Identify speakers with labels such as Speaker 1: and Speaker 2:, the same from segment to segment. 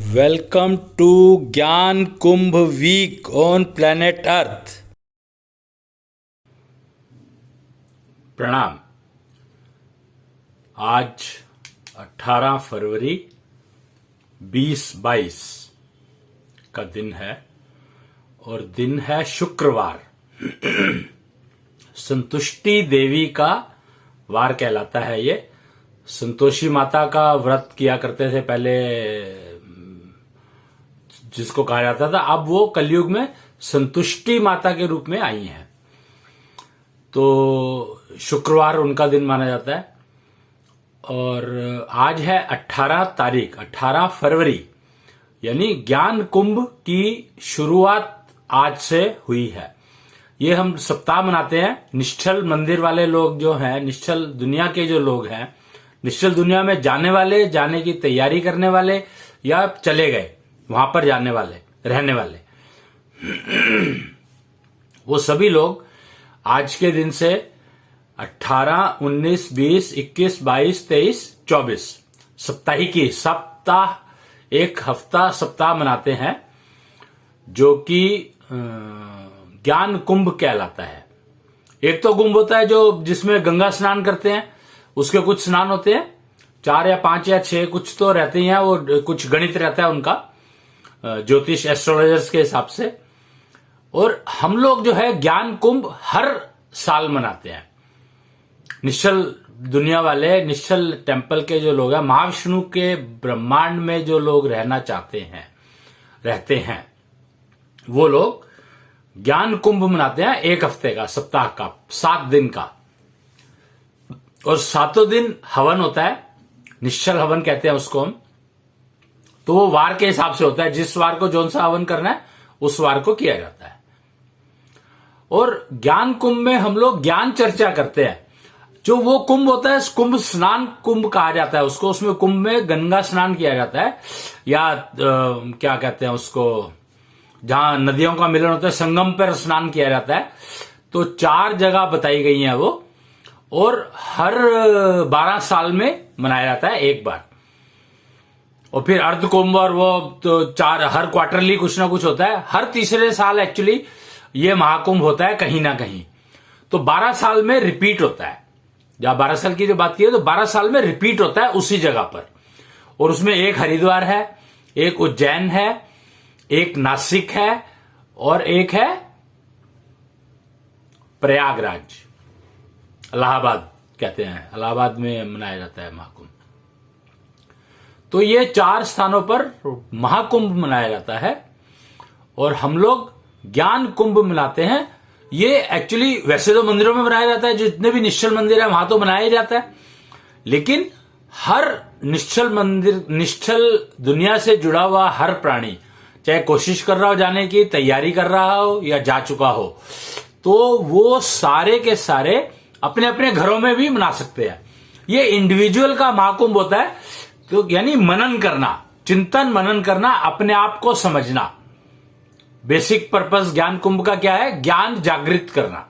Speaker 1: Welcome to ज्ञान कुंभ week on planet earth. प्रणाम। आज 18 फरवरी 2022 का दिन है और दिन है शुक्रवार। संतुष्टि देवी का वार कहलाता है ये। संतोषी माता का व्रत किया करते थे पहले, जिसको कहा जाता था। अब वो कलयुग में संतुष्टि माता के रूप में आई हैं, तो शुक्रवार उनका दिन माना जाता है। और आज है 18 फरवरी, यानी ज्ञान कुंभ की शुरुआत आज से हुई है। ये हम सप्ताह मनाते हैं। निश्चल मंदिर वाले लोग जो हैं, निश्चल दुनिया के जो लोग हैं, निश्चल दुनिया में जाने वाले, जाने की तैयारी करने वाले या चले गए वहां पर जाने वाले, रहने वाले, वो सभी लोग आज के दिन से 18, 19, 20, 21, 22, 23, 24 साप्ताहिकी सप्ताह, एक हफ्ता सप्ताह मनाते हैं, जो कि ज्ञान कुंभ कहलाता है। एक तो कुंभ होता है जो जिसमें गंगा स्नान करते हैं, उसके कुछ स्नान होते हैं, 4 या 5 या 6 कुछ तो रहते ही हैं। वो कुछ गणित रहता है उनका, ज्योतिष एस्ट्रोलॉजर्स के हिसाब से। और हम लोग जो है ज्ञान कुंभ हर साल मनाते हैं। निश्चल दुनिया वाले, निश्चल टेम्पल के जो लोग हैं, महाविष्णु के ब्रह्मांड में जो लोग रहना चाहते हैं, रहते हैं, वो लोग ज्ञान कुंभ मनाते हैं। एक हफ्ते का, सप्ताह का, 7 दिन का। और 7 दिन हवन होता है, निश्चल हवन कहते हैं उसको हम। तो वो वार के हिसाब से होता है, जिस वार को जौन सा हवन करना है उस वार को किया जाता है। और ज्ञान कुंभ में हम लोग ज्ञान चर्चा करते हैं। जो वो कुंभ होता है, कुंभ स्नान कुंभ कहा जाता है उसको। उसमें कुंभ में गंगा स्नान किया जाता है, या क्या कहते हैं उसको, जहां नदियों का मिलन होता है, संगम पर स्नान किया जाता है। तो 4 जगह बताई गई हैं वो, और हर 12 साल में मनाया जाता है एक बार। और फिर अर्ध कुंभ, और वो तो 4 हर क्वार्टरली कुछ ना कुछ होता है। हर तीसरे साल एक्चुअली ये महाकुंभ होता है कहीं ना कहीं। तो 12 साल में रिपीट होता है। जहां 12 साल की जो बात की है, तो 12 साल में रिपीट होता है उसी जगह पर। और उसमें एक हरिद्वार है, एक उज्जैन है, एक नासिक है, और एक है प्रयागराज, इलाहाबाद कहते हैं। इलाहाबाद में मनाया जाता है महाकुंभ। तो ये 4 स्थानों पर महाकुंभ मनाया जाता है, और हम लोग ज्ञान कुंभ मनाते हैं। ये एक्चुअली वैसे तो मंदिरों में मनाया जाता है, जितने भी निश्चल मंदिर है वहां तो मनाया जाता है, लेकिन हर निश्चल मंदिर, निश्चल दुनिया से जुड़ा हुआ हर प्राणी, चाहे कोशिश कर रहा हो जाने की, तैयारी कर रहा हो या जा चुका हो, तो वो सारे के सारे अपने अपने घरों में भी मना सकते हैं। ये इंडिविजुअल का महाकुंभ होता है। तो यानी मनन करना, चिंतन मनन करना, अपने आप को समझना। बेसिक पर्पस ज्ञान कुंभ का क्या है? ज्ञान जागृत करना।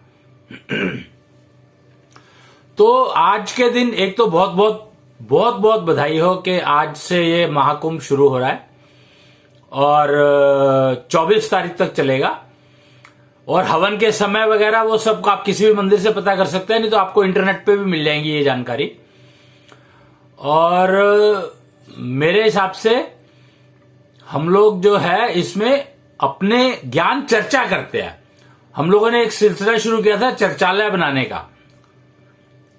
Speaker 1: तो आज के दिन एक तो बहुत बहुत बधाई हो कि आज से ये महाकुंभ शुरू हो रहा है, और 24 तारीख तक चलेगा। और हवन के समय वगैरह वो सब आप किसी भी मंदिर से पता कर सकते हैं, नहीं तो आपको इंटरनेट पे भी मिल जाएंगी ये जानकारी। और मेरे हिसाब से हम लोग जो है इसमें अपने ज्ञान चर्चा करते हैं। हम लोगों ने एक सिलसिला शुरू किया था चर्चालय बनाने का,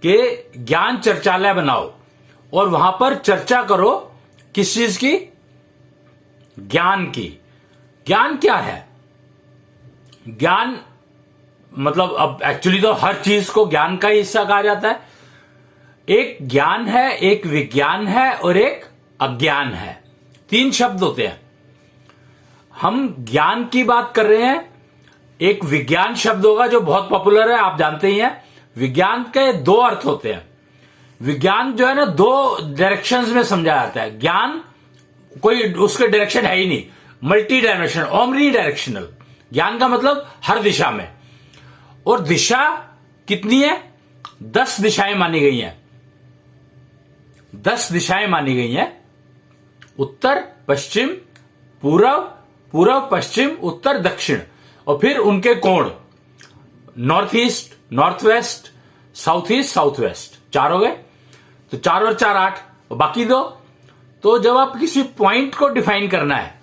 Speaker 1: कि ज्ञान चर्चालय बनाओ और वहां पर चर्चा करो। किस चीज की? ज्ञान की। ज्ञान क्या है? ज्ञान मतलब, अब एक्चुअली तो हर चीज को ज्ञान का ही हिस्सा कहा जाता है। एक ज्ञान है, एक विज्ञान है, और एक अज्ञान है। 3 शब्द होते हैं। हम ज्ञान की बात कर रहे हैं। एक विज्ञान शब्द होगा जो बहुत पॉपुलर है, आप जानते ही हैं। विज्ञान के 2 अर्थ होते हैं। विज्ञान जो है ना, 2 डायरेक्शंस में समझा जाता है। ज्ञान कोई उसके डायरेक्शन है ही नहीं, मल्टी डायमेंशनल, ओमनी डायरेक्शनल। ज्ञान का मतलब हर दिशा में। और दिशा कितनी है? 10 दिशाएं मानी गई हैं। 10 दिशाएं मानी गई हैं। उत्तर पश्चिम, पूर्व, पूर्व पश्चिम, उत्तर दक्षिण, और फिर उनके कोण north east, north west, south east, south west. 4 हो गए। तो 4 और 4 8, और बाकी 2। तो जब आप किसी पॉइंट को डिफाइन करना है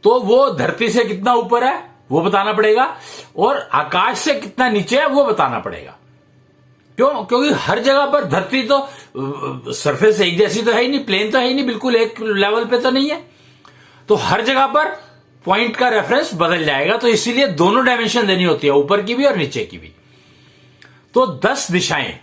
Speaker 1: तो वो धरती से कितना ऊपर है वो बताना पड़ेगा, और आकाश से कितना नीचे है वो बताना पड़ेगा। क्यों? क्योंकि हर जगह पर धरती तो सरफेस एक जैसी तो है ही नहीं, प्लेन तो है ही नहीं, बिल्कुल एक लेवल पे तो नहीं है। तो हर जगह पर पॉइंट का रेफरेंस बदल जाएगा। तो इसीलिए दोनों डायमेंशन देनी होती है, ऊपर की भी और नीचे की भी। तो 10 दिशाएं,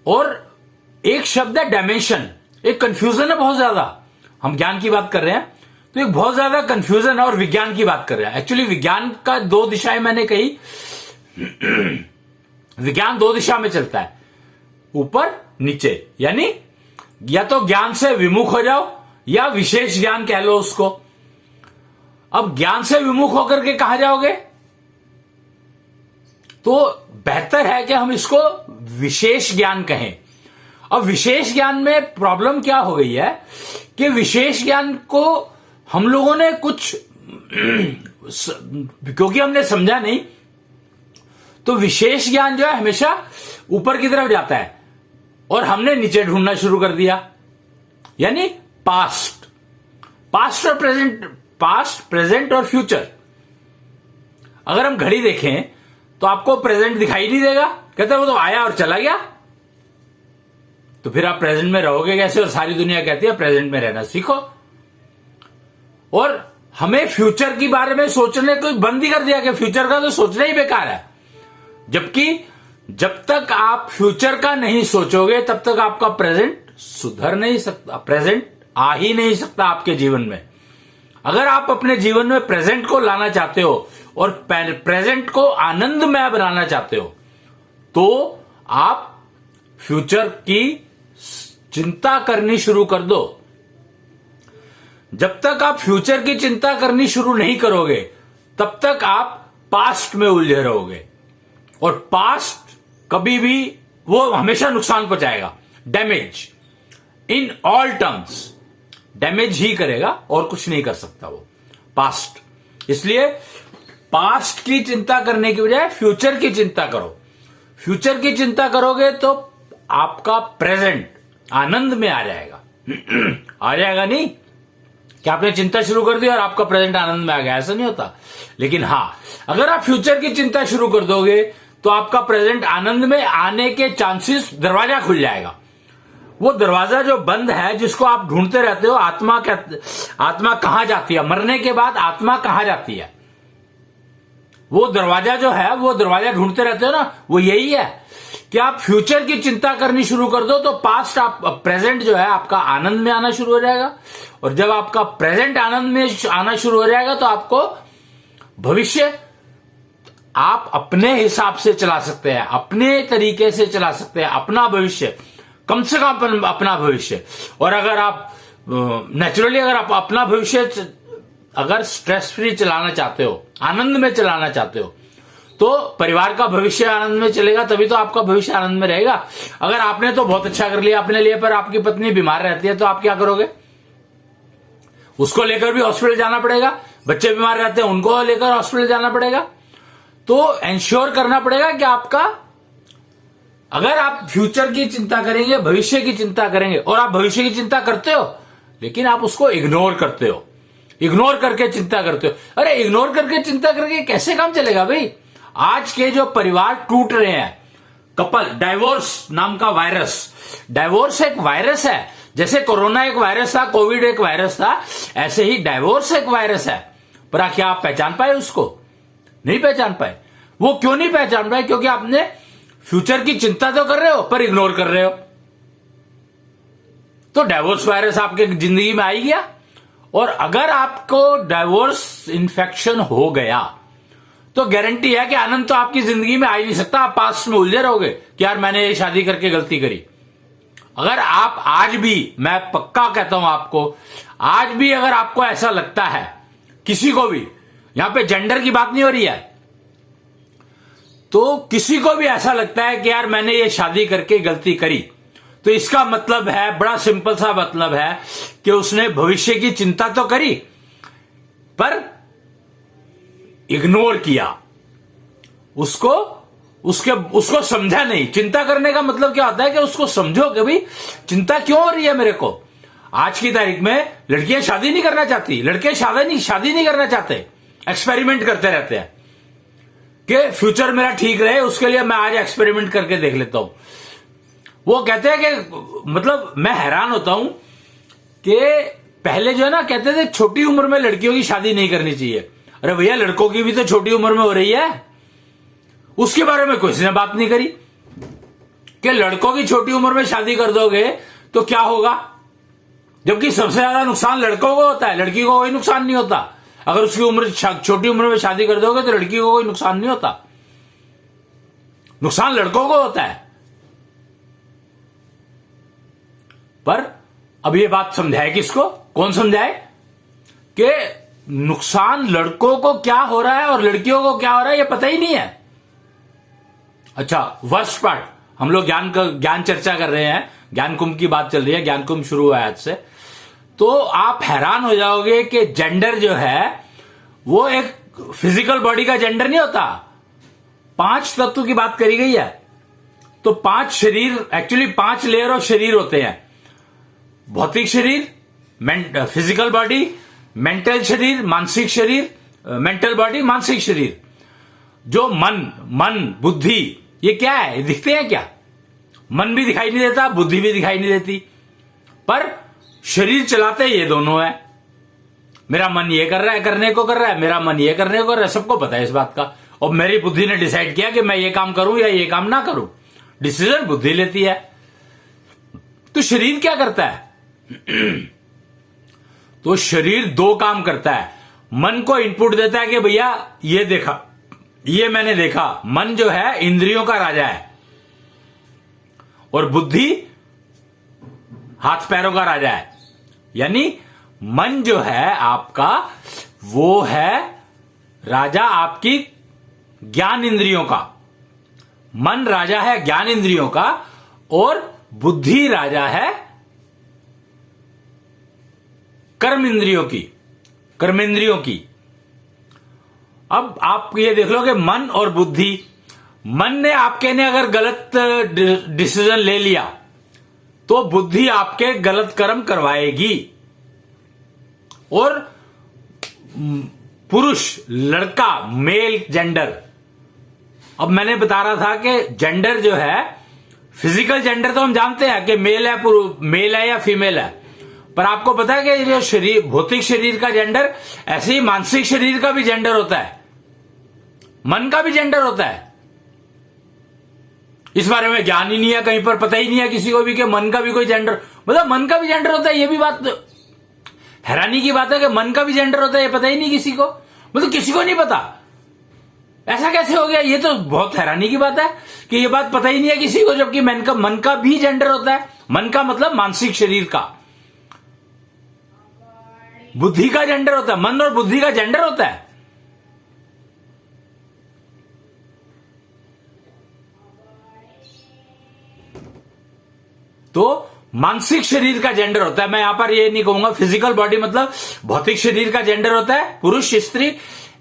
Speaker 1: और एक शब्द है डायमेंशन। एक कंफ्यूजन है बहुत ज्यादा। हम ज्ञान की बात कर रहे हैं तो एक बहुत ज्यादा कंफ्यूजन है, और विज्ञान की बात कर रहे हैं। एक्चुअली विज्ञान का 2 दिशाएं मैंने कही। विज्ञान 2 दिशा में चलता है, ऊपर नीचे। यानी या तो ज्ञान से विमुख हो जाओ या विशेष ज्ञान कह लो उसको। अब ज्ञान से विमुख होकर के कहां जाओगे? तो बेहतर है कि हम इसको विशेष ज्ञान कहें। अब विशेष ज्ञान में प्रॉब्लम क्या हो गई है कि विशेष ज्ञान को हम लोगों ने कुछ क्योंकि हमने समझा नहीं, तो विशेष ज्ञान जो है हमेशा ऊपर की तरफ जाता है, और हमने नीचे ढूंढना शुरू कर दिया। यानी पास्ट, पास्ट और प्रेजेंट, पास्ट, प्रेजेंट और फ्यूचर। अगर हम घड़ी देखें तो आपको प्रेजेंट दिखाई नहीं देगा, कहते वो तो आया और चला गया। तो फिर आप प्रेजेंट में रहोगे कैसे? और सारी दुनिया कहती है प्रेजेंट में रहना सीखो। और हमें फ्यूचर के बारे में सोचने को बंद ही कर दिया कि फ्यूचर का तो सोचना ही बेकार है। जबकि जब तक आप फ्यूचर का नहीं सोचोगे तब तक आपका प्रेजेंट सुधर नहीं सकता, प्रेजेंट आ ही नहीं सकता आपके जीवन में। अगर आप अपने जीवन में प्रेजेंट को लाना चाहते हो और प्रेजेंट को आनंदमय बनाना चाहते हो, तो आप फ्यूचर की चिंता करनी शुरू कर दो। जब तक आप फ्यूचर की चिंता करनी शुरू नहीं करोगे तब तक आप पास्ट में उलझे रहोगे, और पास्ट कभी भी वो हमेशा नुकसान पहुंचाएगा। Damage in all terms, damage ही करेगा और कुछ नहीं कर सकता वो पास्ट। इसलिए पास्ट की चिंता करने की बजाय फ्यूचर की चिंता करो। फ्यूचर की चिंता करोगे तो आपका प्रेजेंट आनंद में आ जाएगा। आ जाएगा नहीं कि आपने चिंता शुरू कर दी और आपका प्रेजेंट आनंद में आ गया, ऐसा नहीं होता। लेकिन हां, अगर आप फ्यूचर की चिंता शुरू कर दोगे तो आपका प्रेजेंट आनंद में आने के चांसेस, दरवाजा खुल जाएगा। वो दरवाजा जो बंद है, जिसको आप ढूंढते रहते हो, आत्मा कहां जाती है, मरने के बाद आत्मा कहां जाती है, वो दरवाजा जो है, वो दरवाजा ढूंढते रहते हो ना, वो यही है कि आप फ्यूचर की चिंता करनी शुरू कर दो तो पास्ट, आप प्रेजेंट जो है आपका आनंद में आना शुरू हो जाएगा। और जब आपका प्रेजेंट आनंद में आना शुरू हो जाएगा तो आपको भविष्य आप अपने हिसाब से चला सकते हैं, अपने तरीके से चला सकते हैं अपना भविष्य, कम से कम अपना भविष्य। और अगर आप नेचुरली अगर आप अपना भविष्य अगर स्ट्रेस फ्री चलाना चाहते हो, आनंद में चलाना चाहते हो, तो परिवार का भविष्य आनंद में चलेगा, तभी तो आपका भविष्य आनंद में रहेगा। अगर आपने तो बहुत अच्छा कर लिया अपने लिए, पर आपकी पत्नी बीमार रहती है तो आप क्या करोगे? उसको लेकर भी हॉस्पिटल जाना पड़ेगा। बच्चे बीमार रहते हैं, उनको लेकर हॉस्पिटल जाना पड़ेगा। तो एंश्योर करना पड़ेगा कि आपका, अगर आप फ्यूचर की चिंता करेंगे, भविष्य की चिंता करेंगे, और आप भविष्य की चिंता करते हो लेकिन आप उसको इग्नोर करते हो, इग्नोर करके चिंता करते हो। अरे इग्नोर करके चिंता करके कैसे काम चलेगा भाई? आज के जो परिवार टूट रहे हैं, कपल, डाइवोर्स नाम का वायरस, डाइवोर्स एक वायरस है। जैसे कोरोना एक वायरस था, कोविड एक वायरस था, ऐसे ही डाइवोर्स एक वायरस है। पर क्या आप पहचान पाए उसको? नहीं पहचान पाए। वो क्यों नहीं पहचान पाए? क्योंकि आपने फ्यूचर की चिंता तो कर रहे हो पर इग्नोर कर रहे हो। तो डाइवोर्स वायरस आपके जिंदगी में आ ही गया। और अगर आपको डाइवोर्स इन्फेक्शन हो गया तो गारंटी है कि आनंद तो आपकी जिंदगी में आ ही नहीं सकता। आप पास्ट में उलझे रहोगे कि यार मैंने ये शादी करके गलती करी। अगर आप आज भी, मैं पक्का कहता हूं आपको, आज भी अगर आपको ऐसा लगता है, किसी को भी, यहां पे जेंडर की बात नहीं हो रही है, तो किसी को भी ऐसा लगता है कि यार मैंने ये शादी करके गलती करी, तो इसका मतलब है, बड़ा सिंपल सा मतलब है कि उसने भविष्य की चिंता तो करी पर इग्नोर किया, उसको समझा नहीं। चिंता करने का मतलब क्या होता है कि उसको समझो कि भाई चिंता क्यों हो रही है मेरे को। आज की तारीख में लड़कियां शादी नहीं करना चाहती, लड़के शादी नहीं करना चाहते, एक्सपेरिमेंट करते रहते हैं कि फ्यूचर मेरा ठीक रहे, उसके लिए मैं आज एक्सपेरिमेंट करके देख लेता हूं। वो कहते हैं कि मतलब मैं हैरान होता हूं कि पहले जो है ना कहते थे छोटी उम्र में लड़कियों की शादी नहीं करनी चाहिए। अरे भैया लड़कों की भी तो छोटी उम्र में हो रही है, उसके बारे में किसी ने बात नहीं करी कि लड़कों की छोटी उम्र में शादी कर दोगे तो क्या होगा, जबकि सबसे ज्यादा नुकसान लड़कों को होता है, लड़की को कोई नुकसान नहीं होता। अगर उसकी उम्र छोटी उम्र में शादी कर दोगे तो लड़की को कोई नुकसान नहीं होता, नुकसान लड़कों को होता है। पर अब ये बात समझाए किसको, कौन समझाए कि नुकसान लड़कों को क्या हो रहा है और लड़कियों को क्या हो रहा है ये पता ही नहीं है। अच्छा, वर्स्ट पार्ट, हम लोग ज्ञान चर्चा कर रहे हैं, ज्ञान कुंभ की बात चल रही है, ज्ञान कुंभ शुरू हुआ है आज से, तो आप हैरान हो जाओगे कि जेंडर जो है वो एक फिजिकल बॉडी का जेंडर नहीं होता। 5 तत्व की बात करी गई है, तो 5 शरीर, एक्चुअली 5 लेयर ऑफ शरीर होते हैं। भौतिक शरीर, फिजिकल बॉडी, मेंटल शरीर, मानसिक शरीर, मेंटल बॉडी, मानसिक शरीर। जो मन बुद्धि, ये क्या है, दिखते हैं क्या? मन भी दिखाई नहीं देता, बुद्धि भी दिखाई नहीं देती, पर शरीर चलाते ये दोनों है। मेरा मन ये कर रहा है, करने को कर रहा है, मेरा मन ये करने को कर रहा है, सबको पता है इस बात का। और मेरी बुद्धि ने डिसाइड किया कि मैं ये काम करूं या ये काम ना करूं, डिसीजन बुद्धि लेती है। तो शरीर क्या करता है? तो शरीर 2 काम करता है। मन को इनपुट देता है कि भैया ये देखा, ये मैंने देखा। मन जो है इंद्रियों का राजा है, और बुद्धि हाथ पैरों का राजा है। यानी मन जो है आपका, वो है राजा आपकी ज्ञान इंद्रियों का। मन राजा है ज्ञान इंद्रियों का, और बुद्धि राजा है कर्मेंद्रियों की। अब आप ये देख लो कि मन और बुद्धि, मन ने आपके ने अगर गलत डिसीजन ले लिया तो बुद्धि आपके गलत कर्म करवाएगी। और पुरुष, लड़का, मेल जेंडर, अब मैंने बता रहा था कि जेंडर जो है, फिजिकल जेंडर तो हम जानते हैं कि मेल है या फीमेल है, पर आपको पता है कि जो शरीर, भौतिक शरीर का जेंडर, ऐसे ही मानसिक शरीर का भी जेंडर होता है, मन का भी जेंडर होता है। इस बारे में ज्ञान ही नहीं है, कहीं पर पता ही नहीं है किसी को भी कि मन का भी कोई जेंडर, मतलब मन का भी जेंडर होता है। ये भी बात हैरानी की बात है कि मन का भी जेंडर होता है, ये पता ही नहीं किसी को, मतलब किसी को नहीं पता। ऐसा कैसे हो गया? ये तो बहुत हैरानी की बात है कि ये बात पता ही नहीं है किसी को, जबकि मन का भी जेंडर होता है। मन का मतलब मानसिक शरीर का, बुद्धि का जेंडर होता है, मन और बुद्धि का जेंडर होता है। तो मानसिक शरीर का जेंडर होता है। मैं यहां पर ये नहीं कहूंगा फिजिकल बॉडी मतलब भौतिक शरीर का जेंडर होता है पुरुष स्त्री,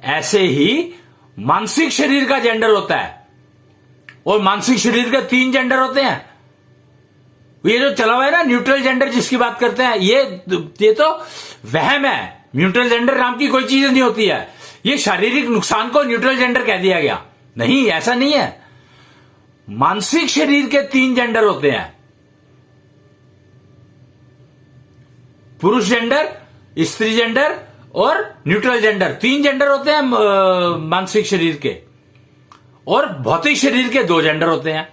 Speaker 1: ऐसे ही मानसिक शरीर का जेंडर होता है। और मानसिक शरीर के 3 जेंडर होते हैं। ये जो चला हुआ है ना न्यूट्रल जेंडर जिसकी बात करते हैं, ये तो वहम है। न्यूट्रल जेंडर नाम की कोई चीज नहीं होती है। ये शारीरिक नुकसान को न्यूट्रल जेंडर कह दिया गया, नहीं, ऐसा नहीं है। मानसिक शरीर के 3 जेंडर होते हैं, पुरुष जेंडर, स्त्री जेंडर और न्यूट्रल जेंडर। 3 जेंडर होते हैं मानसिक शरीर के, और भौतिक शरीर के 2 जेंडर होते हैं।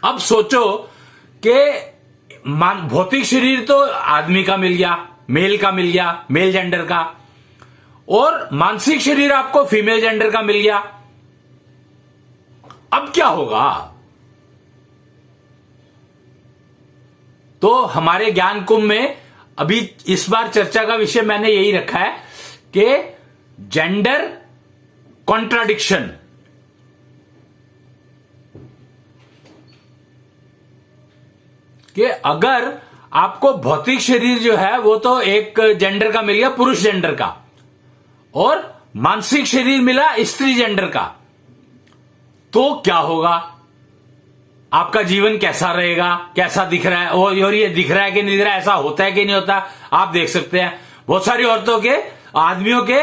Speaker 1: अब सोचो कि भौतिक शरीर तो आदमी का मिल गया, मेल का मिल गया, मेल जेंडर का, और मानसिक शरीर आपको फीमेल जेंडर का मिल गया। अब क्या होगा? तो हमारे ज्ञान कुंभ में अभी इस बार चर्चा का विषय मैंने यही रखा है कि जेंडर कॉन्ट्राडिक्शन। कि अगर आपको भौतिक शरीर जो है वो तो एक जेंडर का मिल गया, पुरुष जेंडर का, और मानसिक शरीर मिला स्त्री जेंडर का, तो क्या होगा? आपका जीवन कैसा रहेगा, कैसा दिख रहा है, और ये दिख रहा है कि नहीं दिख रहा है, ऐसा होता है कि नहीं होता? आप देख सकते हैं बहुत सारी औरतों के, आदमियों के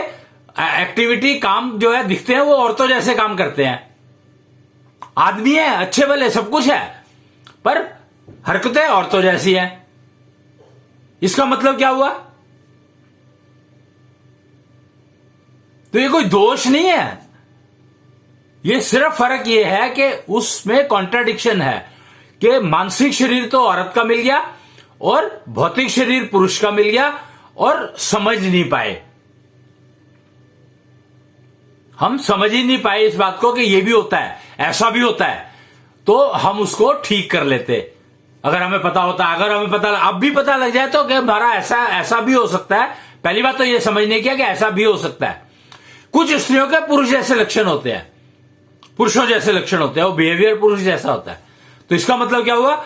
Speaker 1: एक्टिविटी, काम जो है दिखते हैं वो औरतों जैसे काम करते हैं। आदमी है, अच्छे भले सब कुछ है, पर हरकतें औरतों जैसी हैं। इसका मतलब क्या हुआ? तो ये कोई दोष नहीं है, ये सिर्फ फर्क ये है कि उसमें कॉन्ट्राडिक्शन है कि मानसिक शरीर तो औरत का मिल गया और भौतिक शरीर पुरुष का मिल गया, और समझ नहीं पाए, हम समझ ही नहीं पाए इस बात को कि ये भी होता है, ऐसा भी होता है, तो हम उसको ठीक कर लेते। अगर हमें पता होता, अगर हमें पता, अब भी पता लग जाए तो कि हमारा ऐसा भी हो सकता है। पहली बात तो ये समझने की है कि ऐसा भी हो सकता है। कुछ स्त्रियों के पुरुष जैसे लक्षण होते हैं, पुरुषों जैसे लक्षण होते हैं, वो बिहेवियर पुरुष जैसा होता है। तो इसका मतलब क्या हुआ?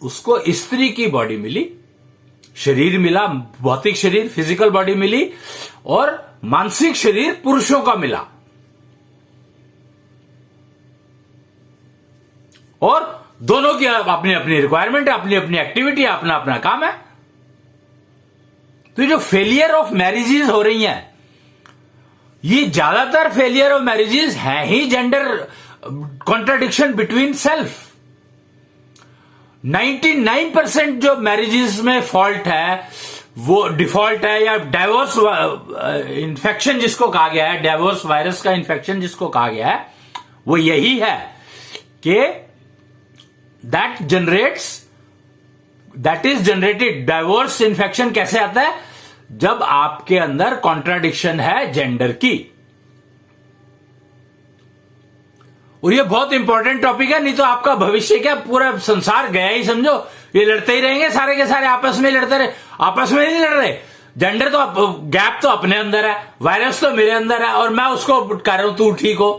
Speaker 1: उसको स्त्री की बॉडी मिली, शरीर मिला, भौतिक शरीर, फिजिकल बॉडी मिली, और मानसिक शरीर पुरुषों का मिला, और दोनों की अपनी अपनी रिक्वायरमेंट है, अपनी अपनी एक्टिविटी है, अपना अपना काम है। तो ये जो फेलियर ऑफ मैरिजेस हो रही हैं, ये ज्यादातर फेलियर ऑफ मैरिजेस हैं ही जेंडर कॉन्ट्राडिक्शन बिटवीन सेल्फ। 99% जो मैरिजेस में फॉल्ट है, वो डिफॉल्ट है, या डाइवोर्स इन्फेक्शन जिसको कहा गया है, डाइवोर्स वायरस का इन्फेक्शन जिसको कहा गया है, वो यही है कि that is generated. Divorce infection कैसे आता है? जब आपके अंदर कॉन्ट्राडिक्शन है जेंडर की। और ये बहुत इंपॉर्टेंट टॉपिक है, नहीं तो आपका भविष्य क्या, पूरा संसार गया ही समझो। ये लड़ते ही रहेंगे सारे के सारे, आपस में लड़ते रहे, आपस में नहीं लड़ रहे। जेंडर तो गैप तो अपने अंदर है, वायरस तो मेरे अंदर है, और मैं उसको कह रहा हूं तू ठीक हो।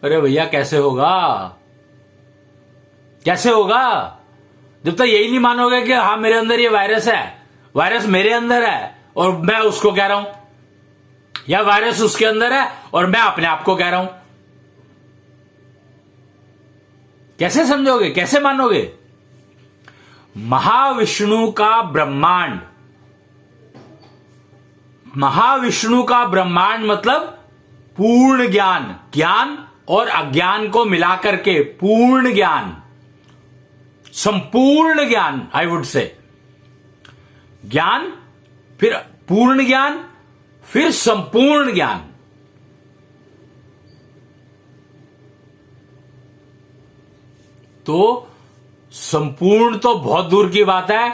Speaker 1: अरे भैया कैसे होगा, कैसे होगा? जब तक यही नहीं मानोगे कि हाँ मेरे अंदर ये वायरस है, वायरस मेरे अंदर है और मैं उसको कह रहा हूं, या वायरस उसके अंदर है और मैं अपने आप को कह रहा हूं, कैसे समझोगे, कैसे मानोगे? महाविष्णु का ब्रह्मांड, महाविष्णु का ब्रह्मांड मतलब पूर्ण ज्ञान, ज्ञान और अज्ञान को मिलाकर के पूर्ण ज्ञान, संपूर्ण ज्ञान, आई वुड से। ज्ञान, फिर पूर्ण ज्ञान, फिर संपूर्ण ज्ञान। तो संपूर्ण तो बहुत दूर की बात है,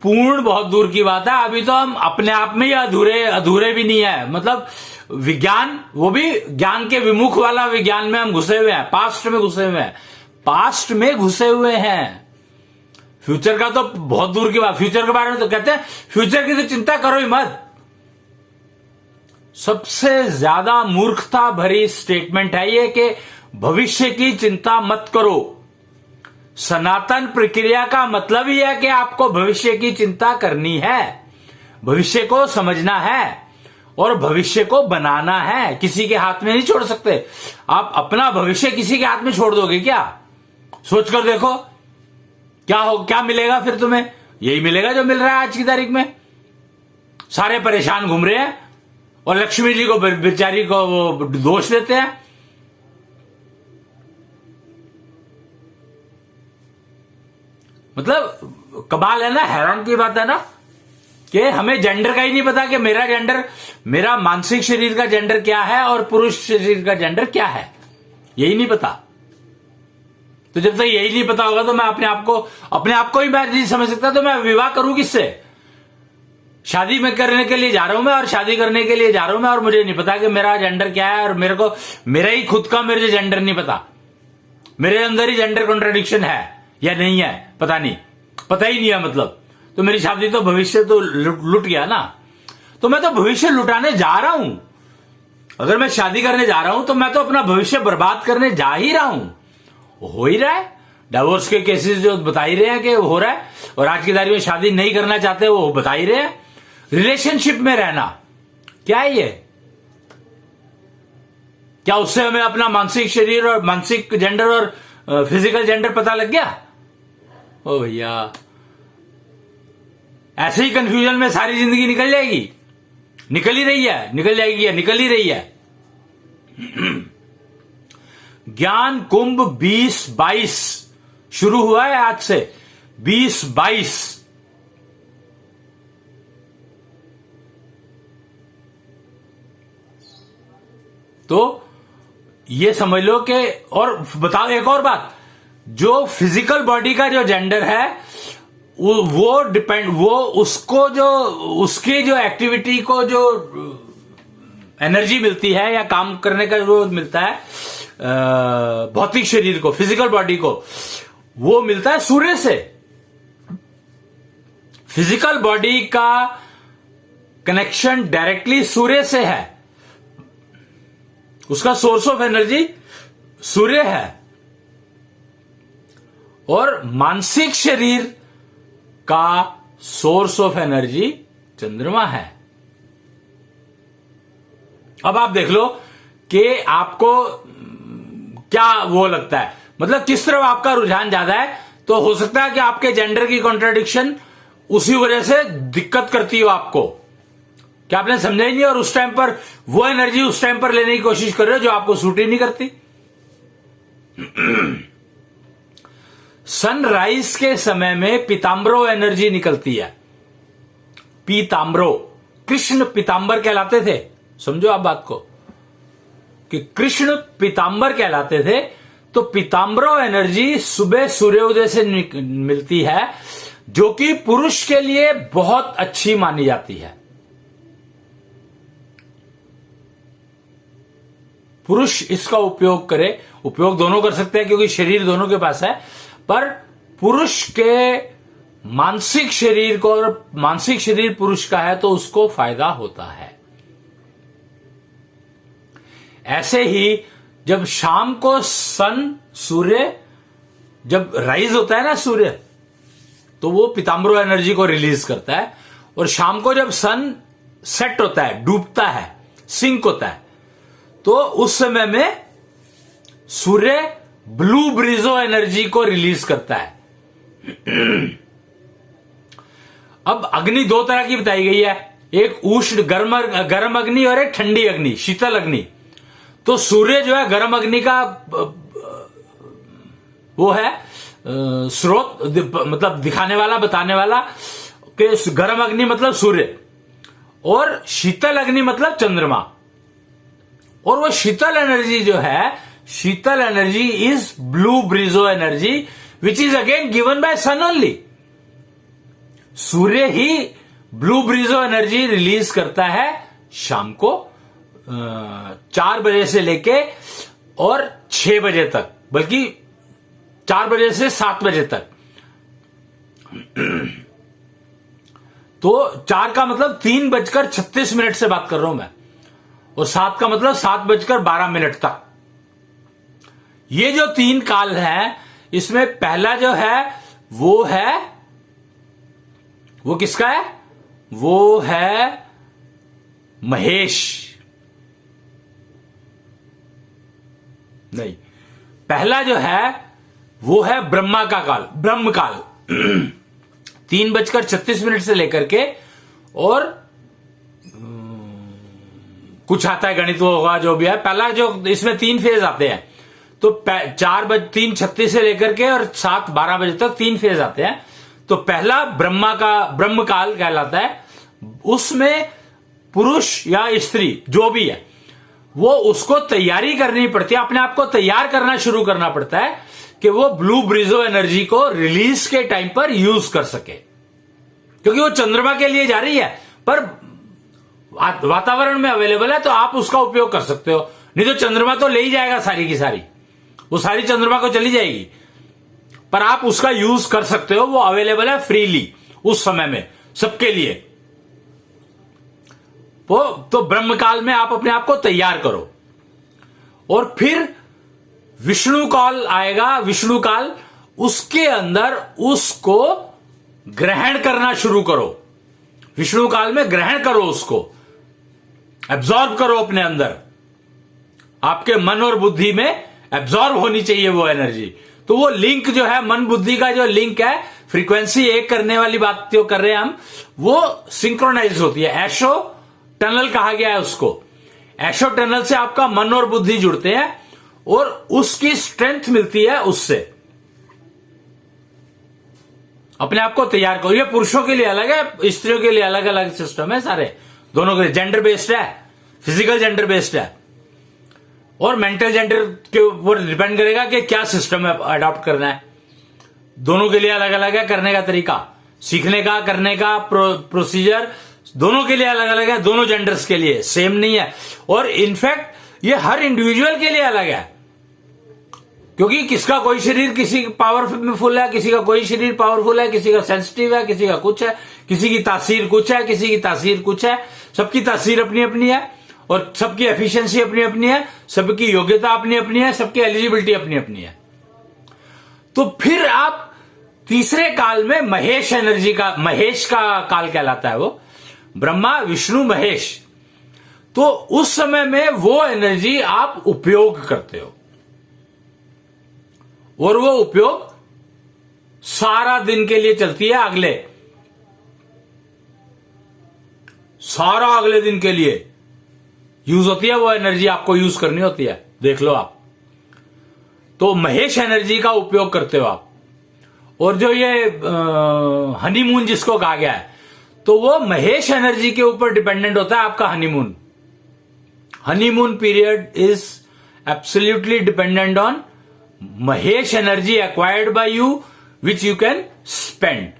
Speaker 1: पूर्ण बहुत दूर की बात है। अभी तो हम अपने आप में ही अधूरे भी नहीं है। मतलब विज्ञान, वो भी ज्ञान के विमुख वाला विज्ञान में हम घुसे हुए हैं, पास्ट में घुसे हुए हैं, पास्ट में घुसे हुए हैं। फ्यूचर का तो बहुत दूर की बात, फ्यूचर के बारे में तो कहते हैं फ्यूचर की तो चिंता करो ही मत। सबसे ज्यादा मूर्खता भरी स्टेटमेंट है ये कि भविष्य की चिंता मत करो। सनातन प्रक्रिया का मतलब ही है कि आपको भविष्य की चिंता करनी है, भविष्य को समझना है और भविष्य को बनाना है। किसी के हाथ में नहीं छोड़ सकते। आप अपना भविष्य किसी के हाथ में छोड़ दोगे क्या? सोचकर देखो क्या मिलेगा फिर तुम्हें? यही मिलेगा जो मिल रहा है आज की तारीख में। सारे परेशान घूम रहे हैं और लक्ष्मी जी को, बेचारी को वो दोष देते हैं। मतलब कमाल है ना, हैरान की बात है ना कि हमें जेंडर का ही नहीं पता कि मेरा जेंडर, मेरा मानसिक शरीर का जेंडर क्या है और पुरुष शरीर का जेंडर क्या है, यही नहीं पता। तो जब तक यही नहीं पता होगा तो मैं अपने आप को ही मैं नहीं समझ सकता, तो मैं विवाह करूं किससे? शादी में करने के लिए जा रहा हूं मैं, और शादी करने के लिए जा रहा हूं मैं, और मुझे नहीं पता कि मेरा जेंडर क्या है, और मेरे को मेरा ही खुद का मेरे जेंडर नहीं पता। मेरे अंदर ही जेंडर कॉन्ट्रडिक्शन है या नहीं है, पता नहीं, पता ही नहीं है। मतलब तो मेरी शादी तो भविष्य तो लुट गया ना। तो मैं तो भविष्य लुटाने जा रहा हूं। अगर मैं शादी करने जा रहा हूं तो मैं तो अपना भविष्य बर्बाद करने जा ही रहा हूं। हो ही रहा है। डिवोर्स के केसेस जो बता ही रहे हैं कि हो रहा है, और आज की तारीख में शादी नहीं करना चाहते वो बता ही रहे हैं। रिलेशनशिप में रहना क्या है ये? क्या उससे हमें अपना मानसिक शरीर और मानसिक जेंडर और फिजिकल जेंडर पता लग गया? ओ भैया, ऐसे ही कंफ्यूजन में सारी जिंदगी निकल जाएगी। निकल ही रही है, निकल जाएगी या निकल ही रही है। ज्ञान कुंभ 2022 शुरू हुआ है आज से, 2022। तो ये समझ लो कि, और बताओ एक और बात, जो फिजिकल बॉडी का जो जेंडर है वो डिपेंड, वो उसको जो उसकी जो एक्टिविटी को जो एनर्जी मिलती है या काम करने का जो मिलता है भौतिक शरीर को, फिजिकल बॉडी को, वो मिलता है सूर्य से। फिजिकल बॉडी का कनेक्शन डायरेक्टली सूर्य से है, उसका सोर्स ऑफ एनर्जी सूर्य है, और मानसिक शरीर का सोर्स ऑफ एनर्जी चंद्रमा है। अब आप देख लो कि आपको क्या वो लगता है, मतलब किस तरफ आपका रुझान ज्यादा है। तो हो सकता है कि आपके जेंडर की कॉन्ट्राडिक्शन उसी वजह से दिक्कत करती हो आपको, क्या आपने समझा ही नहीं, और उस टाइम पर वो एनर्जी उस टाइम पर लेने की कोशिश कर रहे हो जो आपको सूट ही नहीं करती। सनराइज के समय में पीताम्बरो एनर्जी निकलती है। पीताम्बरो, कृष्ण पीताम्बर कहलाते थे, समझो आप बात को, कि कृष्ण पीताम्बर कहलाते थे। तो पीताम्बरो एनर्जी सुबह सूर्योदय से मिलती है, जो कि पुरुष के लिए बहुत अच्छी मानी जाती है। पुरुष इसका उपयोग करे, उपयोग दोनों कर सकते हैं क्योंकि शरीर दोनों के पास है, पर पुरुष के मानसिक शरीर को, और मानसिक शरीर पुरुष का है तो उसको फायदा होता है। ऐसे ही जब शाम को सूर्य जब राइज होता है ना सूर्य, तो वो पीताम्बरो एनर्जी को रिलीज करता है, और शाम को जब सन सेट होता है, डूबता है, सिंक होता है, तो उस समय में सूर्य ब्लू ब्रिजो एनर्जी को रिलीज करता है। अब अग्नि दो तरह की बताई गई है, एक उष्ण गर्म अग्नि और एक ठंडी अग्नि, शीतल अग्नि। तो सूर्य जो है गर्म अग्नि का वो है स्रोत, मतलब दिखाने वाला, बताने वाला, कि गर्म अग्नि मतलब सूर्य, और शीतल अग्नि मतलब चंद्रमा। और वो शीतल एनर्जी जो है, शीतल एनर्जी इज ब्लू ब्रिजो energy which is again given by sun only. सूर्य ही ब्लू ब्रिजो एनर्जी रिलीज करता है शाम को 4 बजे से लेके और 6 बजे तक, बल्कि 4 बजे से 7 बजे तक। तो 4 का मतलब 3:36 से बात कर रहा हूं मैं, और 7 का मतलब 7:12 तक। ये जो 3 काल है, इसमें पहला जो है वो किसका है? वो है महेश, नहीं, पहला जो है वो है ब्रह्मा का काल, ब्रह्म काल। 3:36 से लेकर के, और कुछ आता है गणित वो होगा जो भी है, पहला जो इसमें 3 फेज आते हैं, तो 3:36 से लेकर के और 7:12 बजे तक 3 फेज आते हैं। तो पहला ब्रह्म काल कहलाता है। उसमें पुरुष या स्त्री जो भी है, वो उसको तैयारी करनी पड़ती है, अपने आप को तैयार करना शुरू करना पड़ता है कि वो ब्लू ब्रिजो एनर्जी को रिलीज के टाइम पर यूज कर सके, क्योंकि वो चंद्रमा के लिए जा रही है, पर वातावरण में अवेलेबल है, तो आप उसका उपयोग कर सकते हो। नहीं तो चंद्रमा तो ले ही जाएगा सारी की सारी, वो सारी चंद्रमा को चली जाएगी, पर आप उसका यूज कर सकते हो, वो अवेलेबल है फ्रीली उस समय में सबके लिए। वो तो ब्रह्म काल में आप अपने आप को तैयार करो, और फिर विष्णु काल आएगा, विष्णु काल, उसके अंदर उसको ग्रहण करना शुरू करो। विष्णु काल में ग्रहण करो, उसको एब्जॉर्ब करो अपने अंदर। आपके मन और बुद्धि में एब्जॉर्ब होनी चाहिए वो एनर्जी। तो वो लिंक जो है, मन बुद्धि का जो लिंक है, फ्रीक्वेंसी एक करने वाली बात जो कर रहे हैं हम, वो सिंक्रोनाइज होती है। एशो टनल कहा गया है उसको। एशो टनल से आपका मन और बुद्धि जुड़ते हैं और उसकी स्ट्रेंथ मिलती है उससे। अपने आप को तैयार करो। ये पुरुषों के लिए अलग है, स्त्रियों के लिए अलग अलग सिस्टम है सारे, दोनों के लिए जेंडर बेस्ड है, फिजिकल जेंडर बेस्ड है और मेंटल जेंडर के ऊपर डिपेंड करेगा कि क्या सिस्टम अडॉप्ट करना है। दोनों के लिए अलग अलग है करने का तरीका, सीखने का, करने का प्रोसीजर दोनों के लिए अलग अलग है, दोनों जेंडर्स के लिए सेम नहीं है। और इनफैक्ट ये हर इंडिविजुअल के लिए अलग है, क्योंकि किसका कोई शरीर किसी पावरफुल है, किसी का कोई शरीर पावरफुल है, किसी का सेंसिटिव है, किसी का कुछ है, किसी की तासीर कुछ है, किसी की तासीर कुछ है। सबकी तासीर अपनी अपनी है और सबकी एफिशिएंसी अपनी अपनी है, सबकी योग्यता अपनी अपनी है, सबकी एलिजिबिलिटी अपनी अपनी है। तो फिर आप तीसरे काल में महेश एनर्जी का, महेश का काल कहलाता है वो, ब्रह्मा विष्णु महेश। तो उस समय में वो एनर्जी आप उपयोग करते हो और वो उपयोग सारा दिन के लिए चलती है, सारा अगले दिन के लिए यूज होती है वो एनर्जी, आपको यूज करनी होती है। देख लो आप, तो महेश एनर्जी का उपयोग करते हो आप। और जो ये हनीमून जिसको कहा गया है, तो वो महेश एनर्जी के ऊपर डिपेंडेंट होता है आपका honeymoon. Honeymoon period is absolutely dependent on Mahesh energy acquired by you which you can spend.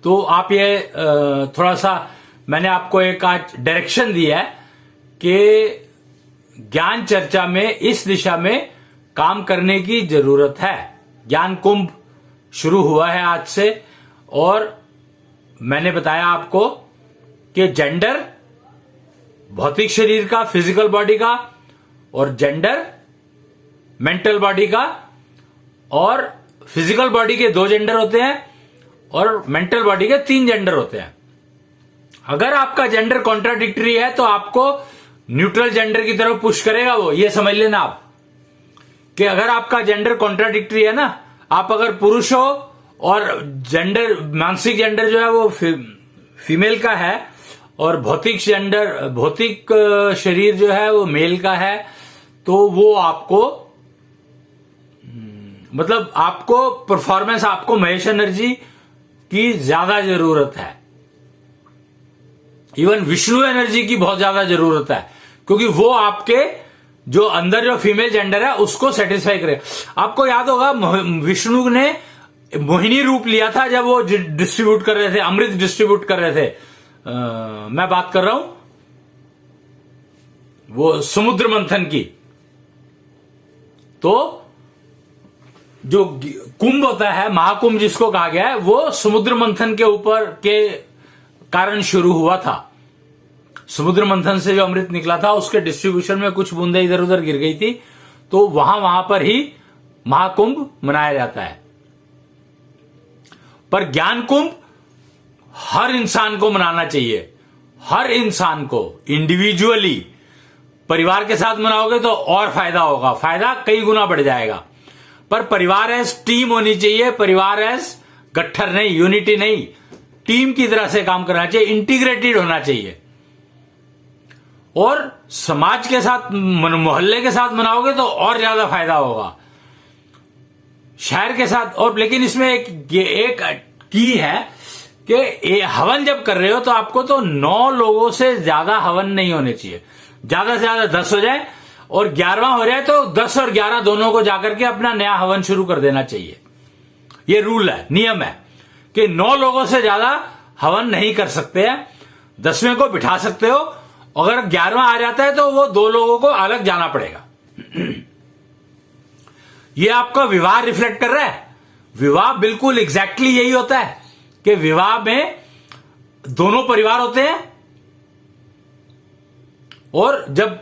Speaker 1: तो आप ये थोड़ा सा मैंने आपको एक आज डायरेक्शन दिया है कि ज्ञान चर्चा में इस दिशा में काम करने की जरूरत है। ज्ञान कुंभ शुरू हुआ है आज से और मैंने बताया आपको कि जेंडर भौतिक शरीर का, फिजिकल बॉडी का, और जेंडर मेंटल बॉडी का। और फिजिकल बॉडी के 2 जेंडर होते हैं और मेंटल बॉडी के 3 जेंडर होते हैं। अगर आपका जेंडर कॉन्ट्राडिक्टरी है तो आपको न्यूट्रल जेंडर की तरफ पुश करेगा वो, ये समझ लेना आप कि अगर आपका जेंडर कॉन्ट्राडिक्टरी है ना, आप अगर पुरुष हो और जेंडर, मानसिक जेंडर जो है वो फीमेल का है और भौतिक शरीर जो है वो मेल का है, तो वो आपको मतलब आपको परफॉर्मेंस, आपको महेश एनर्जी की ज्यादा जरूरत है। इवन विष्णु एनर्जी की बहुत ज्यादा जरूरत है, क्योंकि वो आपके जो अंदर जो फीमेल जेंडर है उसको सेटिस्फाई करे। आपको याद होगा विष्णु ने मोहिनी रूप लिया था जब वो डिस्ट्रीब्यूट कर रहे थे, अमृत डिस्ट्रीब्यूट कर रहे थे। मैं बात कर रहा हूं वो समुद्र मंथन की। तो जो कुंभ होता है, महाकुंभ जिसको कहा गया है, वो समुद्र मंथन के ऊपर के कारण शुरू हुआ था। समुद्र मंथन से जो अमृत निकला था उसके डिस्ट्रीब्यूशन में कुछ बूंदें इधर उधर गिर गई थी, तो वहां पर ही महाकुंभ मनाया जाता है। पर ज्ञान कुंभ हर इंसान को मनाना चाहिए, हर इंसान को इंडिविजुअली। परिवार के साथ मनाओगे तो और फायदा होगा, फायदा कई गुना बढ़ जाएगा। पर परिवार एज टीम होनी चाहिए, परिवार एज गट्ठर नहीं, यूनिटी नहीं, टीम की तरह से काम करना चाहिए, इंटीग्रेटेड होना चाहिए। और समाज के साथ, मोहल्ले के साथ मनाओगे तो और ज्यादा फायदा होगा, शहर के साथ। और लेकिन इसमें एक की है कि हवन जब कर रहे हो तो आपको तो 9 लोगों से ज्यादा हवन नहीं होने चाहिए, ज्यादा से ज्यादा 10 हो जाए, और 11वां हो जाए तो 10 और 11 दोनों को जाकर के अपना नया हवन शुरू कर देना चाहिए। ये रूल है, नियम है कि 9 लोगों से ज्यादा हवन नहीं कर सकते हैं। 10वें को बिठा सकते हो, अगर 11वां आ जाता है तो वो 2 लोगों को अलग जाना पड़ेगा। ये आपका विवाह रिफ्लेक्ट कर रहा है। विवाह बिल्कुल एग्जैक्टली यही होता है कि विवाह में दोनों परिवार होते हैं और जब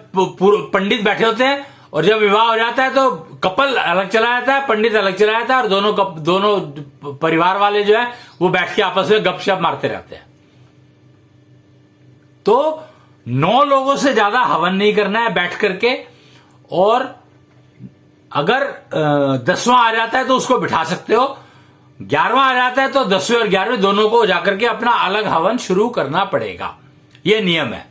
Speaker 1: पंडित बैठे होते हैं और जब विवाह हो जाता है तो कपल अलग चला जाता है, पंडित अलग चला जाता है, और दोनों परिवार वाले जो है वो बैठ के आपस में गपशप मारते रहते हैं। तो 9 लोगों से ज्यादा हवन नहीं करना है बैठ करके, और अगर 10वां आ जाता है तो उसको बिठा सकते हो, 11वां आ जाता है तो 10वें और 11वें दोनों को जाकर के अपना अलग हवन शुरू करना पड़ेगा। यह नियम है,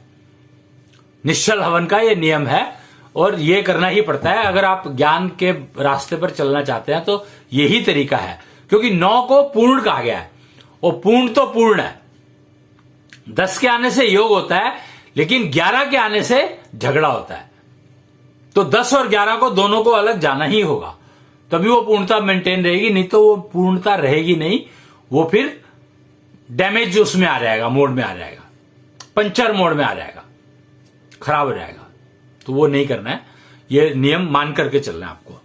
Speaker 1: निश्चल हवन का ये नियम है, और ये करना ही पड़ता है अगर आप ज्ञान के रास्ते पर चलना चाहते हैं। तो यही तरीका है, क्योंकि 9 को पूर्ण कहा गया है, और पूर्ण तो पूर्ण है। 10 के आने से योग होता है, लेकिन 11 के आने से झगड़ा होता है। तो 10 और 11 को दोनों को अलग जाना ही होगा, तभी वो पूर्णता मेंटेन रहेगी, नहीं तो वो पूर्णता रहेगी नहीं, वो फिर डैमेज उसमें आ जाएगा, मोड में आ जाएगा, पंचर मोड में आ जाएगा, खराब हो जाएगा। तो वो नहीं करना है, ये नियम मान करके चलना है आपको।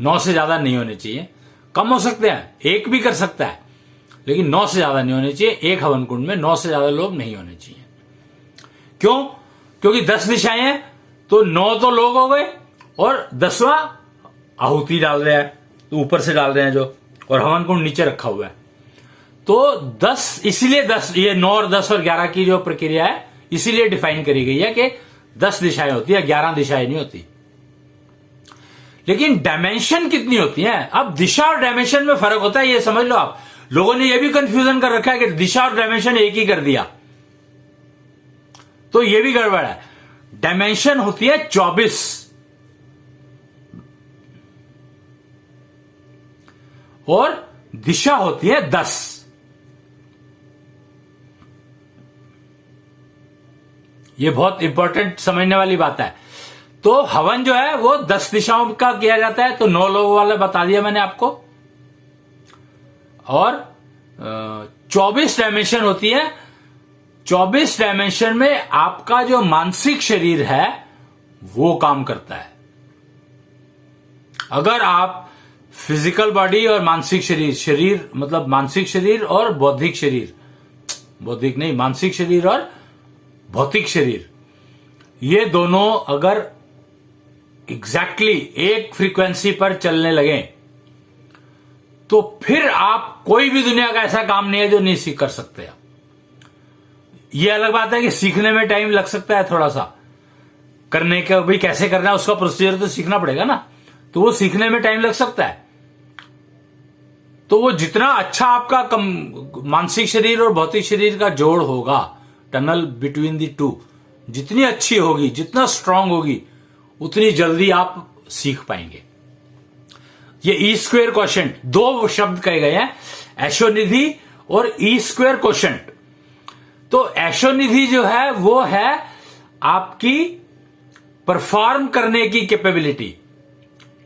Speaker 1: 9 से ज्यादा नहीं होने चाहिए, कम हो सकते हैं, एक भी कर सकता है, लेकिन 9 से ज्यादा नहीं होने चाहिए। एक हवन कुंड में 9 से ज्यादा लोग नहीं होने चाहिए। क्यों? क्योंकि 10 दिशाएं हैं, तो 9 तो लोग हो गए, और 10वां आहुति डाल रहे हैं, तो ऊपर से डाल रहे हैं जो, और हवन कुंड नीचे रखा हुआ है। तो 10, इसीलिए 10, ये 9 और 10 और 11 की जो प्रक्रिया है इसीलिए डिफाइन करी गई है कि 10 दिशाएं होती है, 11 दिशाएं नहीं होती। लेकिन डायमेंशन कितनी होती है? अब दिशा और डायमेंशन में फर्क होता है, ये समझ लो आप। लोगों ने ये भी कंफ्यूजन कर रखा है कि दिशा और डायमेंशन एक ही कर दिया, तो ये भी गड़बड़ है। डायमेंशन होती है 24, और दिशा होती है 10। ये बहुत इंपॉर्टेंट समझने वाली बात है। तो हवन जो है वो 10 दिशाओं का किया जाता है, तो 9 लोगों वाला बता दिया मैंने आपको, और 24 डायमेंशन होती है। 24 डायमेंशन में आपका जो मानसिक शरीर है वो काम करता है। अगर आप फिजिकल बॉडी और मानसिक शरीर मतलब मानसिक शरीर और बौद्धिक शरीर, बौद्धिक नहीं, मानसिक शरीर और भौतिक शरीर, ये दोनों अगर एग्जैक्टली एक फ्रीक्वेंसी पर चलने लगे, तो फिर आप कोई भी दुनिया का ऐसा काम नहीं है जो नहीं सीख कर सकते। ये अलग बात है कि सीखने में टाइम लग सकता है थोड़ा सा, करने का भी कैसे करना है उसका प्रोसीजर तो सीखना पड़ेगा ना, तो वो सीखने में टाइम लग सकता है। तो वो जितना अच्छा आपका मानसिक शरीर और भौतिक शरीर का जोड़ होगा, टनल बिटवीन दी टू जितनी अच्छी होगी, जितना स्ट्रांग होगी, उतनी जल्दी आप सीख पाएंगे। ये ई स्क्वेयर क्वोशंट, 2 शब्द कहे गए हैं, ऐशोनिधि और ई स्क्वेयर क्वोशंट। तो ऐशोनिधि जो है वो है आपकी परफॉर्म करने की कैपेबिलिटी।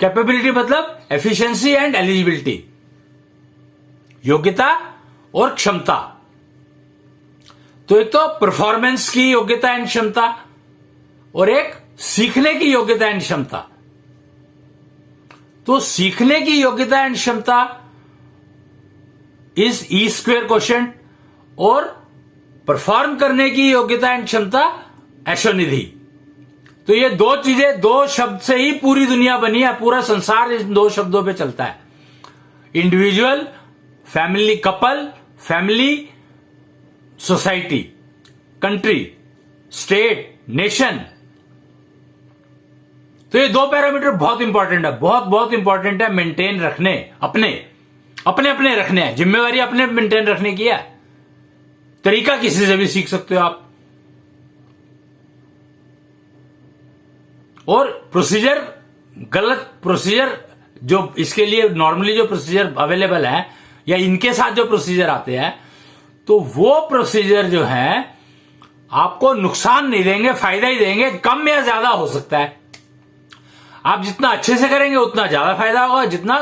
Speaker 1: कैपेबिलिटी मतलब एफिशिएंसी एंड एलिजिबिलिटी, योग्यता और क्षमता। तो एक तो परफॉर्मेंस की योग्यता एंड क्षमता, और एक सीखने की योग्यता एंड क्षमता। तो सीखने की योग्यता एंड क्षमता इज ई स्क्वेयर क्वोशंट, और परफॉर्म करने की योग्यता एंड क्षमता ऐशोनिधि। तो ये 2 चीजें, 2 शब्द से ही पूरी दुनिया बनी है, पूरा संसार इन 2 शब्दों पे चलता है। Individual, family, couple, family, society, country, state, nation. तो ये 2 पैरामीटर बहुत इंपॉर्टेंट है, बहुत बहुत इंपॉर्टेंट है मेंटेन रखने, अपने रखने हैं। जिम्मेवारी अपने मेंटेन रखने की है। तरीका किसी से भी सीख सकते हो आप, और प्रोसीजर, गलत प्रोसीजर जो इसके लिए नॉर्मली जो प्रोसीजर अवेलेबल है, या इनके साथ जो प्रोसीजर आते हैं, तो वो प्रोसीजर जो है आपको नुकसान नहीं देंगे, फायदा ही देंगे। कम या ज्यादा हो सकता है, आप जितना अच्छे से करेंगे उतना ज्यादा फायदा होगा, जितना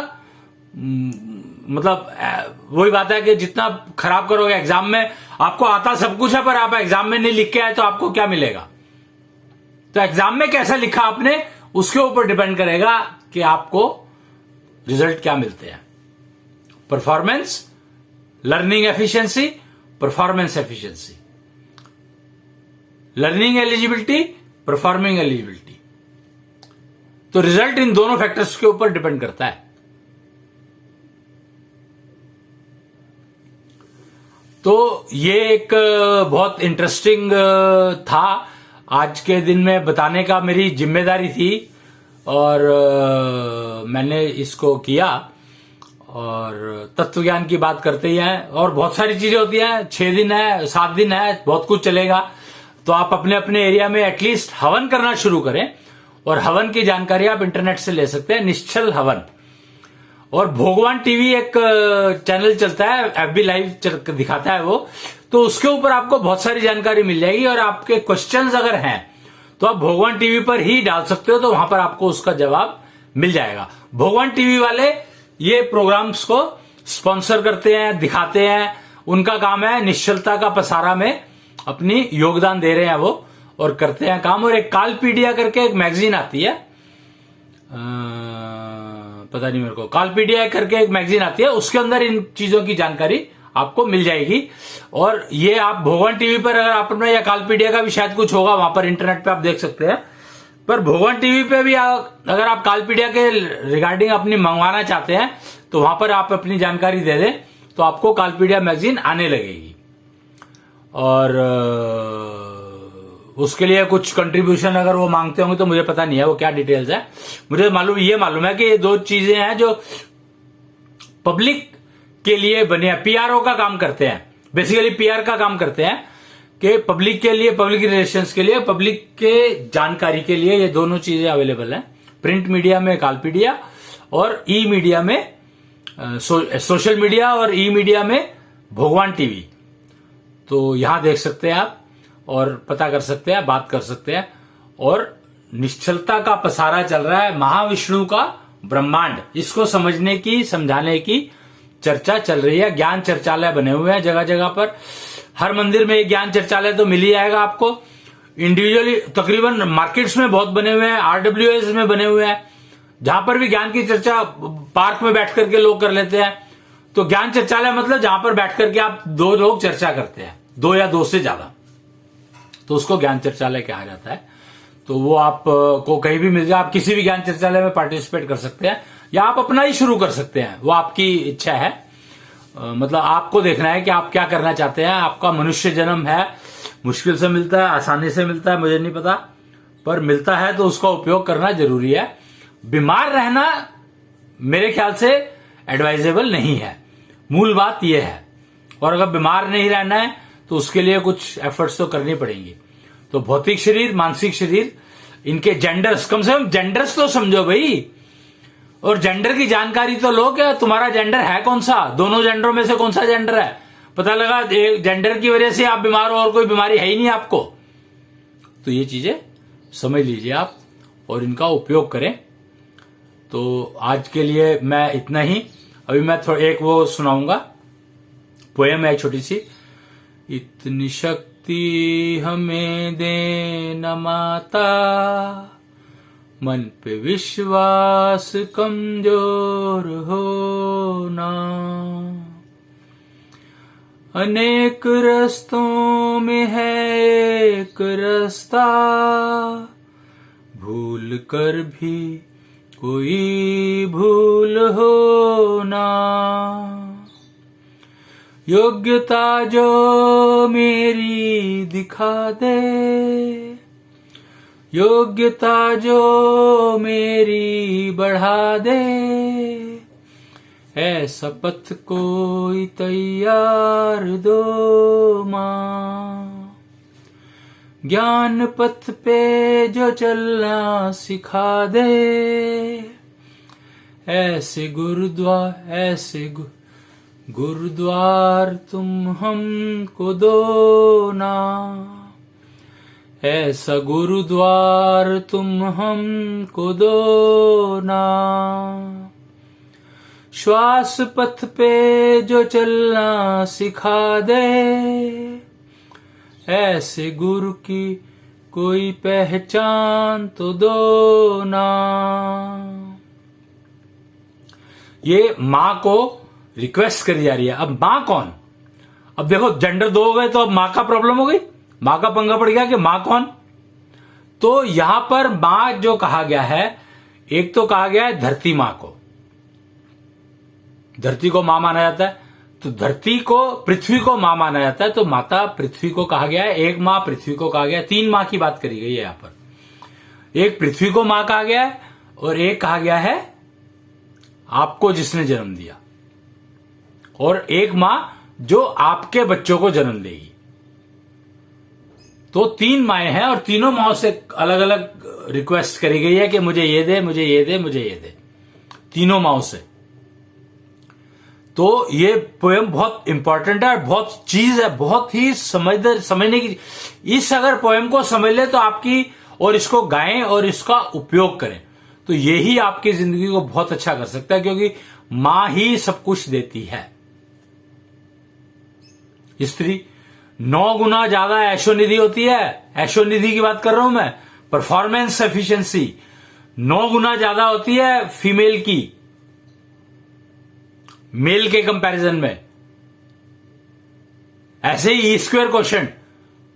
Speaker 1: मतलब वही बात है कि जितना खराब करोगे एग्जाम में, आपको आता सब कुछ है पर आप एग्जाम में नहीं लिख के आए तो आपको क्या मिलेगा। तो एग्जाम में कैसा लिखा आपने, उसके ऊपर डिपेंड करेगा कि आपको रिजल्ट क्या मिलते हैं। Performance, learning efficiency, performance efficiency, learning eligibility, performing eligibility. तो रिजल्ट इन दोनों फैक्टर्स के ऊपर डिपेंड करता है। तो ये एक बहुत इंटरेस्टिंग था, आज के दिन में बताने का मेरी जिम्मेदारी थी और मैंने इसको किया। और तत्व ज्ञान की बात करते ही हैं और बहुत सारी चीजें होती हैं। 6 दिन है, 7 दिन है, बहुत कुछ चलेगा। तो आप अपने अपने एरिया में एटलीस्ट हवन करना शुरू करें और हवन की जानकारी आप इंटरनेट से ले सकते हैं, निश्चल हवन। और भगवान टीवी एक चैनल चलता है, FB लाइव दिखाता है वो, तो उसके ऊपर आपको बहुत सारी जानकारी मिल जाएगी। और आपके क्वेश्चंस अगर हैं तो आप भगवान टीवी पर ही डाल सकते हो, तो वहां पर आपको उसका जवाब मिल जाएगा। भगवान टीवी वाले ये प्रोग्राम्स को स्पॉन्सर करते हैं, दिखाते हैं, उनका काम है निश्चलता का पसारा में अपनी योगदान दे रहे हैं वो, और करते हैं काम। और एक कालपीडिया करके एक मैगजीन आती है, पता नहीं मेरे को, कालपीडिया करके एक मैगजीन आती है, उसके अंदर इन चीजों की जानकारी आपको मिल जाएगी। और ये आप भगवान टीवी पर अगर आप अपना, या कालपीडिया का भी शायद कुछ होगा वहां पर, इंटरनेट पे आप देख सकते हैं। पर भगवान टीवी पे भी अगर आप कालपीडिया के रिगार्डिंग अपनी मंगवाना चाहते हैं तो वहां पर आप अपनी जानकारी दे दें तो आपको कालपीडिया मैगजीन आने लगेगी। और उसके लिए कुछ कंट्रीब्यूशन अगर वो मांगते होंगे तो मुझे पता नहीं है वो क्या डिटेल्स है। मुझे मालूम है कि ये 2 चीजें हैं जो पब्लिक के लिए बने हैं, पीआरओ का काम करते हैं, बेसिकली पीआर का काम करते हैं कि पब्लिक के लिए, पब्लिक रिलेशंस के लिए, पब्लिक के जानकारी के लिए ये दोनों चीजें अवेलेबल हैं। प्रिंट मीडिया में कालपीडिया और ई मीडिया में सोशल मीडिया और ई मीडिया में भगवान टीवी। तो यहां देख सकते हैं आप और पता कर सकते हैं, बात कर सकते हैं। और निश्चलता का पसारा चल रहा है, महाविष्णु का ब्रह्मांड, इसको समझने की, समझाने की चर्चा चल रही है। ज्ञान चर्चालय बने हुए हैं जगह जगह पर, हर मंदिर में एक ज्ञान चर्चालय तो मिल ही जाएगा आपको। इंडिविजुअली तकरीबन मार्केट्स में बहुत बने हुए हैं, RWS में बने हुए हैं, जहां पर भी ज्ञान की चर्चा पार्क में बैठ करके लोग कर लेते हैं। तो ज्ञान चर्चालय मतलब जहां पर बैठ करके आप 2 लोग चर्चा करते हैं, 2 या 2 से ज्यादा, तो उसको ज्ञान चर्चालय कहा जाता है। तो वो आप को कहीं भी मिल जाए, आप किसी भी ज्ञान चर्चालय में पार्टिसिपेट कर सकते हैं या आप अपना ही शुरू कर सकते हैं, वो आपकी इच्छा है। मतलब आपको देखना है कि आप क्या करना चाहते हैं। आपका मनुष्य जन्म है, मुश्किल से मिलता है, आसानी से मिलता है, मुझे नहीं पता, पर मिलता है तो उसका उपयोग करना जरूरी है। बीमार रहना मेरे ख्याल से एडवाइजेबल नहीं है, मूल बात यह है। और अगर बीमार नहीं रहना है तो उसके लिए कुछ एफर्ट्स तो करनी पड़ेंगी। तो भौतिक शरीर, मानसिक शरीर, इनके जेंडर्स, कम से कम जेंडर्स तो समझो भाई, और जेंडर की जानकारी तो लो। क्या तुम्हारा जेंडर है कौन सा, दोनों जेंडरों में से कौन सा जेंडर है, पता लगा जेंडर की वजह से आप बीमार हो और कोई बीमारी है ही नहीं आपको। तो ये चीजें समझ लीजिए आप और इनका उपयोग करें। तो आज के लिए मैं इतना ही। अभी मैं एक वो सुनाऊंगा, पोएम है छोटी सी। इतनी शक्ति हमें देना माता, मन पे विश्वास कमजोर होना, अनेक रस्तों में है एक रास्ता, भूल कर भी कोई भूल होना, योग्यता जो मेरी दिखा दे, योग्यता जो मेरी बढ़ा दे, ऐसा पथ कोई तैयार दो मां, ज्ञान पथ पे जो चलना सिखा दे, ऐसे गुरुद्वार तुम हमको दो ना, ऐसा गुरुद्वार तुम हमको दो ना, श्वास पथ पे जो चलना सिखा दे, ऐसे गुरु की कोई पहचान तो दो ना। ये मां को रिक्वेस्ट करी जा रही है। अब मां कौन, अब देखो जेंडर 2 हो गए तो अब मां का प्रॉब्लम हो गई, मां का पंगा पड़ गया कि मां कौन। तो यहां पर मां जो कहा गया है, एक तो कहा गया है धरती मां को, धरती को मां माना जाता है, तो धरती को, पृथ्वी को मां माना जाता है, तो माता पृथ्वी को कहा गया है। एक मां पृथ्वी को कहा गया है। 3 मां की बात करी गई है यहां पर। एक पृथ्वी को मां कहा गया है और एक कहा गया है आपको जिसने जन्म दिया, और एक मां जो आपके बच्चों को जन्म देगी। तो 3 माएं हैं और तीनों माओं से अलग अलग रिक्वेस्ट करी गई है कि मुझे ये दे, मुझे ये दे, मुझे ये दे, तीनों माओं से। तो ये पोएम बहुत इंपॉर्टेंट है और बहुत चीज है, बहुत ही समझने की। इस अगर पोएम को समझ ले तो आपकी, और इसको गाएं और इसका उपयोग करें, तो यही आपकी जिंदगी को बहुत अच्छा कर सकता है, क्योंकि मां ही सब कुछ देती है। स्त्री 9 गुना ज्यादा ऐशोनिधि होती है। ऐशोनिधि की बात कर रहा हूं मैं, परफॉर्मेंस एफिशिएंसी 9 गुना ज्यादा होती है फीमेल की, मेल के कंपैरिजन में। ऐसे ही स्क्वायर क्वोशंट,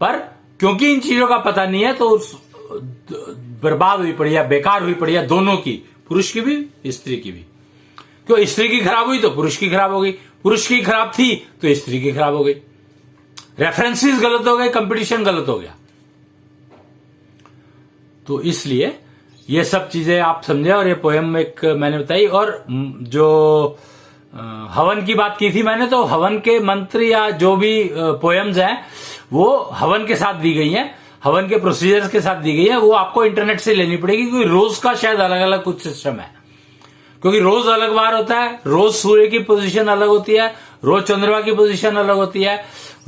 Speaker 1: पर क्योंकि इन चीजों का पता नहीं है तो बर्बाद हुई पड़ी है, बेकार हुई पड़ी है, दोनों की, पुरुष की भी स्त्री की भी। क्यों स्त्री की खराब हुई तो पुरुष की खराब हो गई, पुरुष की खराब थी तो स्त्री की खराब हो गई, रेफरेंसेस गलत हो गए, कंपटीशन गलत हो गया। तो इसलिए ये सब चीजें आप समझे, और ये पोएम एक मैंने बताई। और जो हवन की बात की थी मैंने, तो हवन के मंत्र या जो भी पोएम्स हैं वो हवन के साथ दी गई हैं, हवन के प्रोसीजर्स के साथ दी गई है। वो आपको इंटरनेट से लेनी पड़ेगी, क्योंकि रोज का शायद अलग अलग कुछ सिस्टम है, क्योंकि रोज अलग बार होता है, रोज सूर्य की पोजीशन अलग होती है, रोज चंद्रमा की पोजीशन अलग होती है,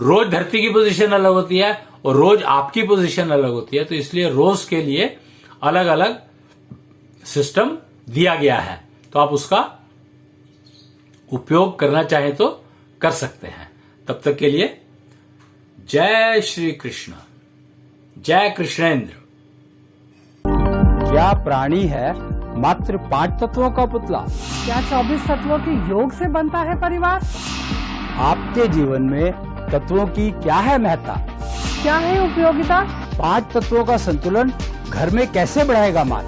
Speaker 1: रोज धरती की पोजीशन अलग होती है, और रोज आपकी पोजीशन अलग होती है। तो इसलिए रोज के लिए अलग अलग सिस्टम दिया गया है, तो आप उसका उपयोग करना चाहें तो कर सकते हैं। तब तक के लिए जय श्री कृष्ण, जय कृष्णेंद्र।
Speaker 2: क्या प्राणी है मात्र 5 तत्वों का पुतला?
Speaker 3: क्या 24 तत्वों के योग से बनता है परिवार?
Speaker 2: आपके जीवन में तत्वों की क्या है महत्ता?
Speaker 3: क्या है उपयोगिता?
Speaker 2: 5 तत्वों का संतुलन घर में कैसे बढ़ाएगा मान?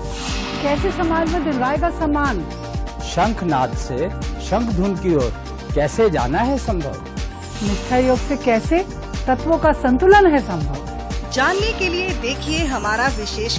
Speaker 3: कैसे समाज में दिलवाएगा सम्मान?
Speaker 2: शंखनाद से शंख धुन की ओर कैसे जाना है संभव?
Speaker 3: निष्ठा योग से कैसे तत्वों का संतुलन है संभव?
Speaker 4: जानने के लिए देखिए हमारा विशेष